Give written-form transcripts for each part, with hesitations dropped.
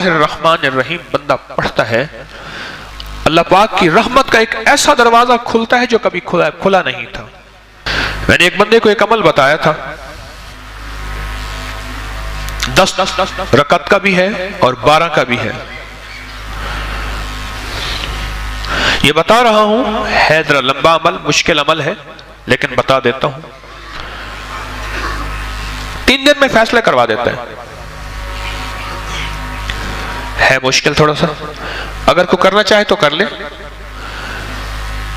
الرحمن الرحیم بندہ پڑھتا ہے، اللہ پاک کی رحمت کا ایک ایسا دروازہ کھلتا ہے جو کبھی کھلا نہیں تھا۔ میں نے ایک بندے کو ایک عمل بتایا تھا، 10 رکعت کا بھی ہے اور 12 کا بھی ہے۔ یہ بتا رہا ہوں، ہے ذرا لمبا عمل، مشکل عمل ہے، لیکن بتا دیتا ہوں۔ 3 دن میں فیصلہ کروا دیتا ہے مشکل تھوڑا سا، اگر کوئی کرنا چاہے تو کر لے،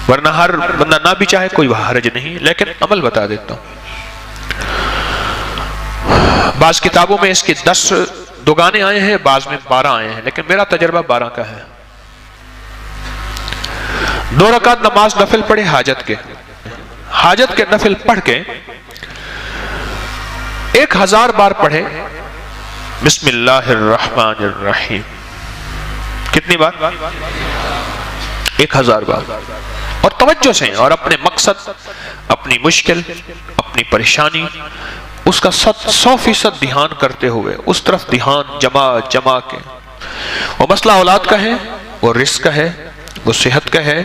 ورنہ ہر بندہ نہ بھی چاہے کوئی حرج نہیں، لیکن عمل بتا دیتا ہوں۔ بعض کتابوں میں اس کی 10 دگانے آئے ہیں، بعض میں 12 آئے ہیں، لیکن میرا تجربہ 12 کا ہے۔ 2 رکعت نماز نفل پڑھے حاجت کے نفل پڑھ کے 1000 بار پڑھے بسم اللہ الرحمن الرحیم۔ کتنی بار؟ 1000 بار، اور توجہ سے، اور اپنے مقصد، اپنی مشکل، اپنی پریشانی، اس کا 100% دھیان کرتے ہوئے، اس طرف دھیان جمع کے۔ وہ مسئلہ اولاد کا ہے، وہ رزق کا ہے، وہ صحت کا ہے،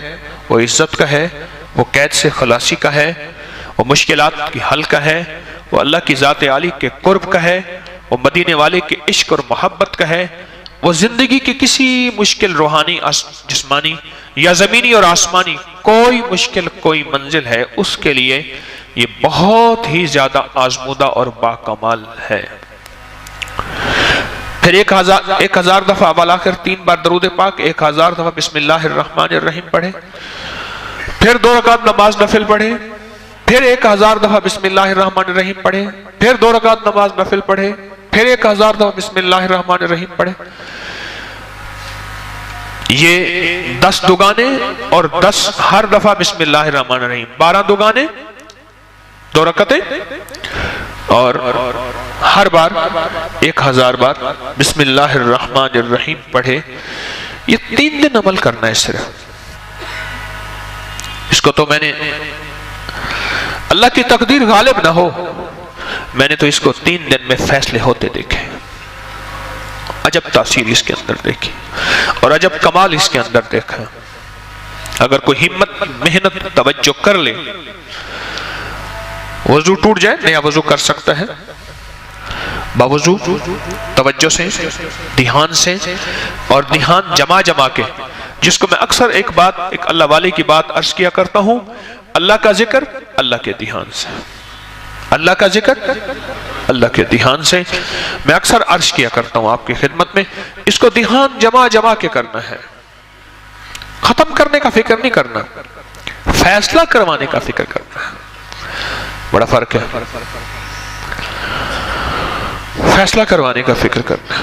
وہ عزت کا ہے، وہ قید سے خلاصی کا ہے، وہ مشکلات کی حل کا ہے، وہ اللہ کی ذات عالی کے قرب کا ہے، وہ مدینے والے کے عشق اور محبت کا ہے، وہ زندگی کی کسی مشکل روحانی، جسمانی یا زمینی اور آسمانی کوئی مشکل، کوئی منزل ہے، اس کے لیے یہ بہت ہی زیادہ آزمودہ اور باکمال ہے۔ پھر 1000 دفعہ بالآخر 3 بار درود پاک، 1000 دفعہ بسم اللہ الرحمن الرحیم پڑھے، پھر 2 رکعت نماز نفل پڑھے، پھر 1000 دفعہ بسم اللہ الرحمن الرحیم پڑھے، پھر 2 رکعت نماز نفل پڑھے، پھر 1000 دفعہ بسم اللہ الرحمن الرحیم پڑھے۔ یہ 10 دگانے اور 10 ہر دفعہ بسم اللہ الرحمن الرحیم، 12 دگانے، 2 رکعتیں، اور ہر بار 1000 بار بسم اللہ الرحمن الرحیم پڑھے۔ یہ 3 دن عمل کرنا ہے صرف۔ اس کو تو میں نے، اللہ کی تقدیر غالب نہ ہو، میں نے تو اس کو 3 دن میں فیصلے ہوتے دیکھے، عجب تاثیر اس کے اندر دیکھی، اور عجب کمال اس کے اندر دیکھا۔ اگر کوئی ہمت، محنت، توجہ کر لے، وضو ٹوٹ جائے، نیا وضو کر سکتا ہے، باوضو توجہ سے، دھیان سے، اور دھیان جمع کے، جس کو میں اکثر ایک اللہ والے کی بات عرض کیا کرتا ہوں، اللہ کا ذکر اللہ کے دھیان سے، اللہ کا ذکر اللہ کے دھیان سے۔ میں اکثر عرض کیا کرتا ہوں آپ کی خدمت میں، اس کو دھیان جمع کے کرنا ہے، ختم کرنے کا فکر نہیں کرنا، فیصلہ کروانے کا فکر کرنا ہے۔ بڑا فرق ہے، فیصلہ کروانے کا فکر کرنا۔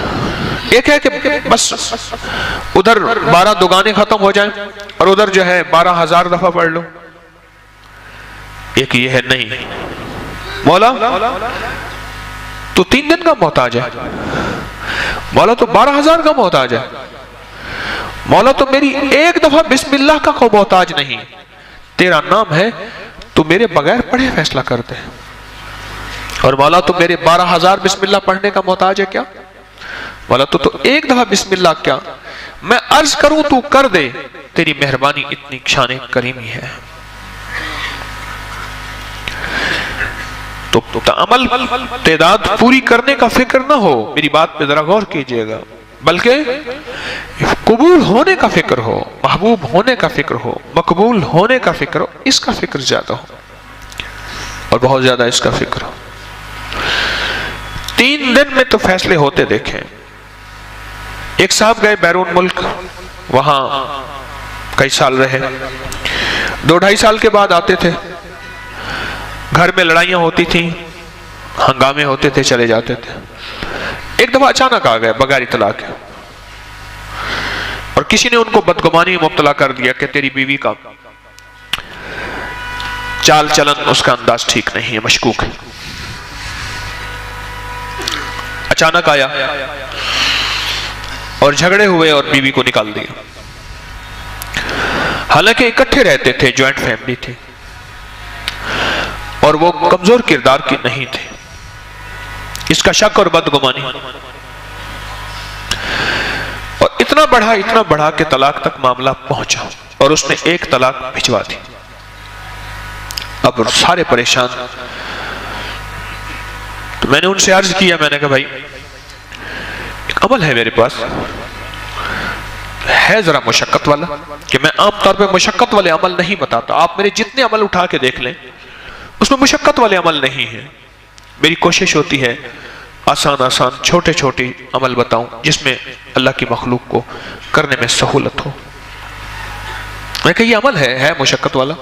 ایک ہے کہ بس ادھر 12 دگانے ختم ہو جائیں اور ادھر جو ہے 12000 دفعہ پڑھ لو۔ ایک یہ ہے، نہیں مولا تو 3 دن کا محتاج ہے، مولا تو 12000 کا محتاج ہے، مولا تو میری 1 دفعہ بسم اللہ کا کوئی محتاج نہیں، تیرا نام ہے، تو میرے بغیر پڑھے فیصلہ کر دے، اور مولا تو میرے 12000 بسم اللہ پڑھنے کا محتاج ہے کیا؟ مولا تو 1 دفعہ بسم اللہ کیا، میں عرض کروں تو کر دے، تیری مہربانی اتنی شان کریمی ہے۔ تو عمل تعداد پوری کرنے کا فکر نہ ہو، میری بات پہ ذرا غور کیجئے گا، بلکہ قبول ہونے کا فکر ہو، محبوب ہونے کا فکر ہو، مقبول ہونے کا فکر ہو، اس کا فکر زیادہ ہو، اور بہت زیادہ اس کا فکر ہو۔ 3 دن میں تو فیصلے ہوتے دیکھیں۔ ایک صاحب گئے بیرون ملک، وہاں کئی سال رہے، 2-2.5 سال کے بعد آتے تھے، گھر میں لڑائیاں ہوتی تھیں، ہنگامے ہوتے تھے، چلے جاتے تھے۔ ایک دفعہ اچانک آ گئے بغیر اطلاع کے، اور کسی نے ان کو بدگمانی میں مبتلا کر دیا کہ تیری بیوی کا چال چلن، اس کا انداز ٹھیک نہیں ہے، مشکوک ہے۔ اچانک آیا اور جھگڑے ہوئے اور بیوی کو نکال دیا، حالانکہ اکٹھے رہتے تھے، جوائنٹ فیملی تھی، اور وہ کمزور کردار کی نہیں تھے۔ اس کا شک اور بدگمانی اتنا بڑھا کہ طلاق تک معاملہ پہنچا، اور اس نے ایک طلاق بھجوا دی۔ اب سارے پریشان۔ تو میں نے ان سے عرض کیا، میں نے کہا بھائی ایک عمل ہے میرے پاس، ہے ذرا مشقت والا، کہ میں عام طور پہ مشقت والے عمل نہیں بتاتا، آپ میرے جتنے عمل اٹھا کے دیکھ لیں اس میں مشقت والے عمل نہیں ہیں۔ میری کوشش ہوتی ہے آسان چھوٹے چھوٹے عمل بتاؤں جس میں اللہ کی مخلوق کو کرنے میں سہولت ہو۔ میں کہا یہ عمل ہے مشقت والا،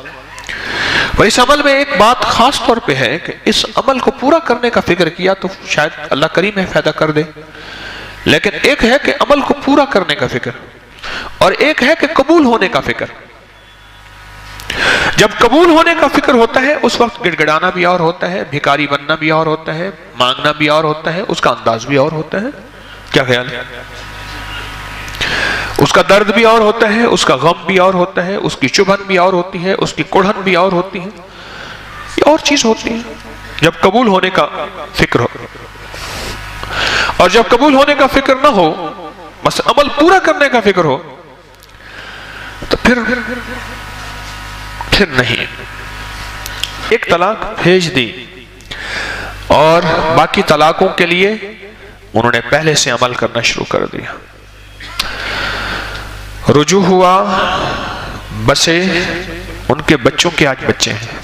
اور اس عمل میں ایک بات خاص طور پہ ہے کہ اس عمل کو پورا کرنے کا فکر کیا تو شاید اللہ کریم ہے فائدہ کر دے، لیکن ایک ہے کہ عمل کو پورا کرنے کا فکر، اور ایک ہے کہ قبول ہونے کا فکر۔ جب قبول ہونے کا فکر ہوتا ہے اس وقت گڑ گڑانا بھی اور ہوتا ہے، بھکاری بننا بھی اور ہوتا ہے، مانگنا بھی اور ہوتا ہے، اس کا انداز بھی اور ہوتا ہے۔ کیا خیال ہے؟ اس کا درد بھی اور ہوتا ہے، اس کا غم بھی اور ہوتا ہے، اس کی چبھن بھی اور ہوتی ہے، اس کی کڑھن بھی اور ہوتی ہے، یہ اور چیز ہوتی ہے جب قبول ہونے کا فکر ہو۔ اور جب قبول ہونے کا فکر نہ ہو، بس عمل پورا کرنے کا فکر ہو، تو پھر نہیں۔ ایک طلاق بھیج دی، اور باقی طلاقوں کے لیے انہوں نے پہلے سے عمل کرنا شروع کر دیا۔ رجوع ہوا، بسے، ان کے بچوں کے آج بچے ہیں۔